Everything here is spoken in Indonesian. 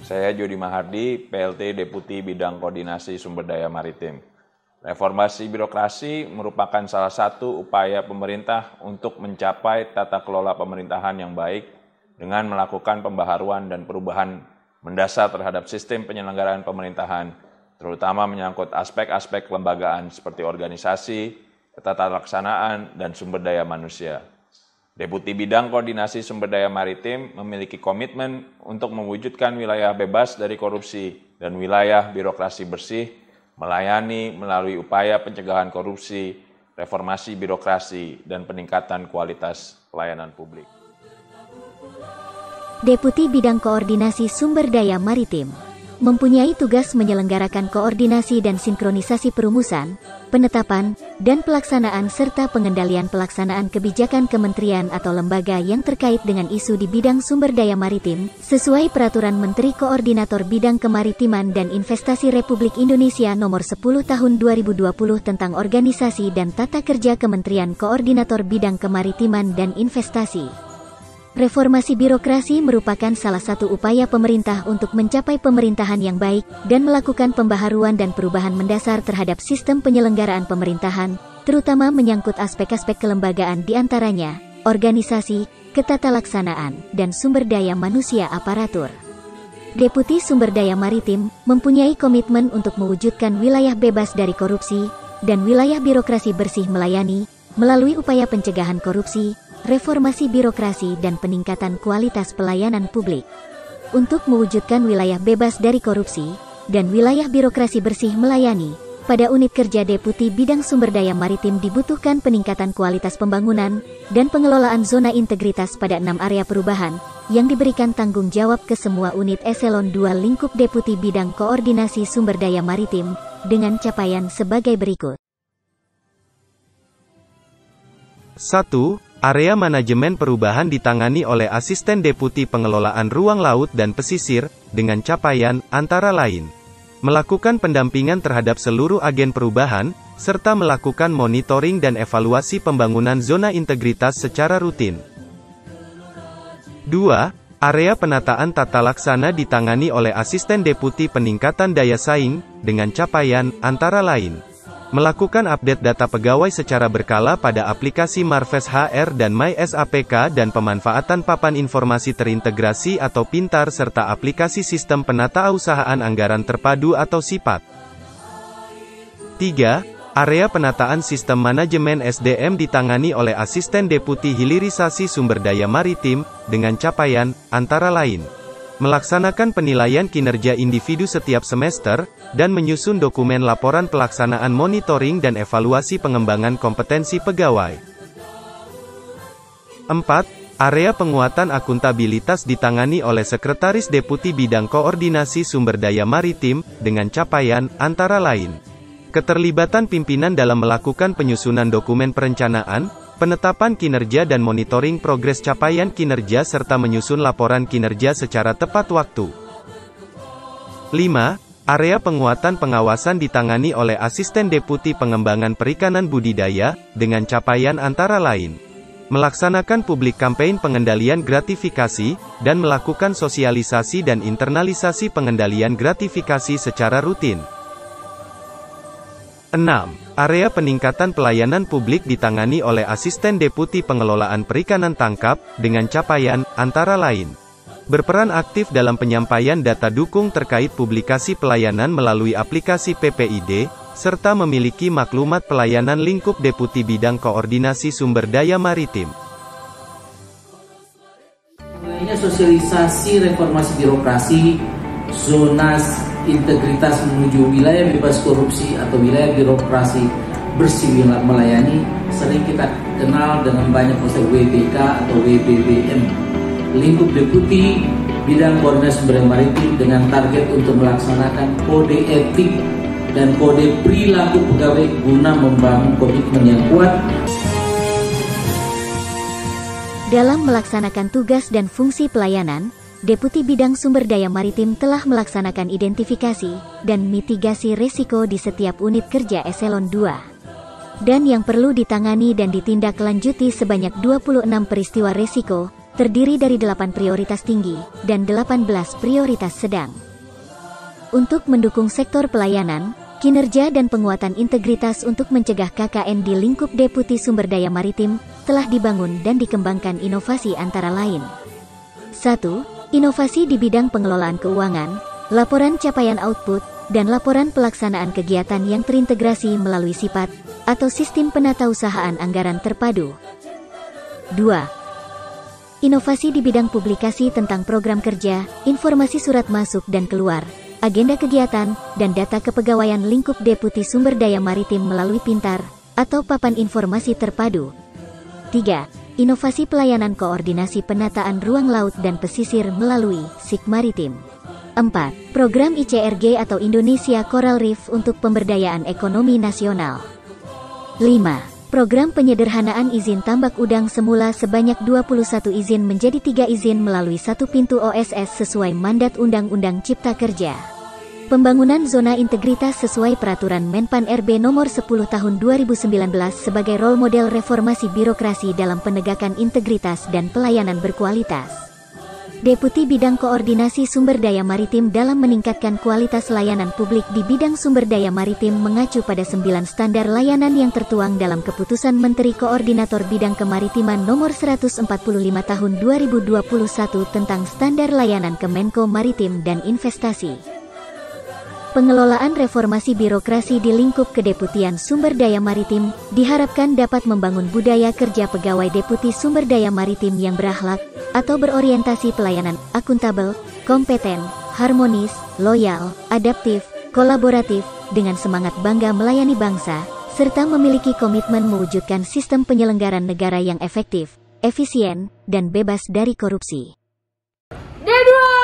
Saya Jody Mahardi, PLT Deputi Bidang Koordinasi Sumber Daya Maritim. Reformasi birokrasi merupakan salah satu upaya pemerintah untuk mencapai tata kelola pemerintahan yang baik dengan melakukan pembaharuan dan perubahan mendasar terhadap sistem penyelenggaraan pemerintahan, terutama menyangkut aspek-aspek kelembagaan seperti organisasi, tata laksanaan, dan sumber daya manusia. Deputi Bidang Koordinasi Sumber Daya Maritim memiliki komitmen untuk mewujudkan wilayah bebas dari korupsi dan wilayah birokrasi bersih, melayani melalui upaya pencegahan korupsi, reformasi birokrasi, dan peningkatan kualitas pelayanan publik. Deputi Bidang Koordinasi Sumber Daya Maritim mempunyai tugas menyelenggarakan koordinasi dan sinkronisasi perumusan, penetapan, dan pelaksanaan serta pengendalian pelaksanaan kebijakan kementerian atau lembaga yang terkait dengan isu di bidang sumber daya maritim, sesuai Peraturan Menteri Koordinator Bidang Kemaritiman dan Investasi Republik Indonesia Nomor 10 Tahun 2020 tentang Organisasi dan Tata Kerja Kementerian Koordinator Bidang Kemaritiman dan Investasi. Reformasi birokrasi merupakan salah satu upaya pemerintah untuk mencapai pemerintahan yang baik dan melakukan pembaharuan dan perubahan mendasar terhadap sistem penyelenggaraan pemerintahan, terutama menyangkut aspek-aspek kelembagaan diantaranya, organisasi, ketatalaksanaan, dan sumber daya manusia aparatur. Deputi Sumber Daya Maritim mempunyai komitmen untuk mewujudkan wilayah bebas dari korupsi dan wilayah birokrasi bersih melayani, melalui upaya pencegahan korupsi, reformasi birokrasi dan peningkatan kualitas pelayanan publik. Untuk mewujudkan wilayah bebas dari korupsi dan wilayah birokrasi bersih melayani, pada unit kerja Deputi Bidang Sumber Daya Maritim dibutuhkan peningkatan kualitas pembangunan dan pengelolaan zona integritas pada 6 area perubahan yang diberikan tanggung jawab ke semua unit eselon 2 lingkup Deputi Bidang Koordinasi Sumber Daya Maritim dengan capaian sebagai berikut. 1. Area manajemen perubahan ditangani oleh Asisten Deputi Pengelolaan Ruang Laut dan Pesisir, dengan capaian, antara lain, melakukan pendampingan terhadap seluruh agen perubahan, serta melakukan monitoring dan evaluasi pembangunan zona integritas secara rutin. 2. Area penataan tata laksana ditangani oleh Asisten Deputi Peningkatan Daya Saing, dengan capaian, antara lain, melakukan update data pegawai secara berkala pada aplikasi Marves HR dan MySAPK dan pemanfaatan papan informasi terintegrasi atau pintar serta aplikasi sistem penatausahaan anggaran terpadu atau SIPAT. 3. Area penataan sistem manajemen SDM ditangani oleh Asisten Deputi Hilirisasi Sumber Daya Maritim, dengan capaian, antara lain, melaksanakan penilaian kinerja individu setiap semester, dan menyusun dokumen laporan pelaksanaan monitoring dan evaluasi pengembangan kompetensi pegawai. 4. Area penguatan akuntabilitas ditangani oleh Sekretaris Deputi Bidang Koordinasi Sumber Daya Maritim, dengan capaian, antara lain, keterlibatan pimpinan dalam melakukan penyusunan dokumen perencanaan, penetapan kinerja dan monitoring progres capaian kinerja serta menyusun laporan kinerja secara tepat waktu. 5. Area penguatan pengawasan ditangani oleh Asisten Deputi Pengembangan Perikanan Budidaya, dengan capaian antara lain, melaksanakan publik campaign pengendalian gratifikasi, dan melakukan sosialisasi dan internalisasi pengendalian gratifikasi secara rutin. 6. Area peningkatan pelayanan publik ditangani oleh Asisten Deputi Pengelolaan Perikanan Tangkap, dengan capaian, antara lain, berperan aktif dalam penyampaian data dukung terkait publikasi pelayanan melalui aplikasi PPID, serta memiliki maklumat pelayanan lingkup Deputi Bidang Koordinasi Sumber Daya Maritim. Mulainya sosialisasi reformasi birokrasi, zona integritas menuju wilayah bebas korupsi atau wilayah birokrasi bersih melayani, sering kita kenal dengan banyak konsep WBK atau WBBM, lingkup Deputi Bidang Koordinasi Sumber Daya Maritim, dengan target untuk melaksanakan kode etik dan kode perilaku pegawai guna membangun komitmen yang kuat dalam melaksanakan tugas dan fungsi pelayanan. Deputi Bidang Sumber Daya Maritim telah melaksanakan identifikasi dan mitigasi risiko di setiap unit kerja eselon 2. Dan yang perlu ditangani dan ditindaklanjuti sebanyak 26 peristiwa risiko terdiri dari 8 prioritas tinggi dan 18 prioritas sedang. Untuk mendukung sektor pelayanan, kinerja dan penguatan integritas untuk mencegah KKN di lingkup Deputi Sumber Daya Maritim, telah dibangun dan dikembangkan inovasi antara lain. 1. Inovasi di bidang pengelolaan keuangan, laporan capaian output, dan laporan pelaksanaan kegiatan yang terintegrasi melalui SIPAT, atau Sistem Penatausahaan Anggaran Terpadu. 2. Inovasi di bidang publikasi tentang program kerja, informasi surat masuk dan keluar, agenda kegiatan, dan data kepegawaian lingkup Deputi Sumber Daya Maritim melalui Pintar, atau Papan Informasi Terpadu. 3. Inovasi pelayanan koordinasi penataan ruang laut dan pesisir melalui SIK Maritim. 4. Program ICRG atau Indonesia Coral Reef untuk pemberdayaan ekonomi nasional. 5. Program penyederhanaan izin tambak udang semula sebanyak 21 izin menjadi 3 izin melalui 1 pintu OSS sesuai mandat Undang-Undang Cipta Kerja. Pembangunan zona integritas sesuai Peraturan Menpan RB Nomor 10 Tahun 2019 sebagai role model reformasi birokrasi dalam penegakan integritas dan pelayanan berkualitas. Deputi Bidang Koordinasi Sumber Daya Maritim dalam meningkatkan kualitas layanan publik di bidang sumber daya maritim mengacu pada 9 standar layanan yang tertuang dalam Keputusan Menteri Koordinator Bidang Kemaritiman Nomor 145 Tahun 2021 tentang Standar Layanan Kemenko Maritim dan Investasi. Pengelolaan reformasi birokrasi di lingkup Kedeputian Sumber Daya Maritim diharapkan dapat membangun budaya kerja pegawai Deputi Sumber Daya Maritim yang berakhlak atau berorientasi pelayanan, akuntabel, kompeten, harmonis, loyal, adaptif, kolaboratif, dengan semangat bangga melayani bangsa, serta memiliki komitmen mewujudkan sistem penyelenggaraan negara yang efektif, efisien, dan bebas dari korupsi. D2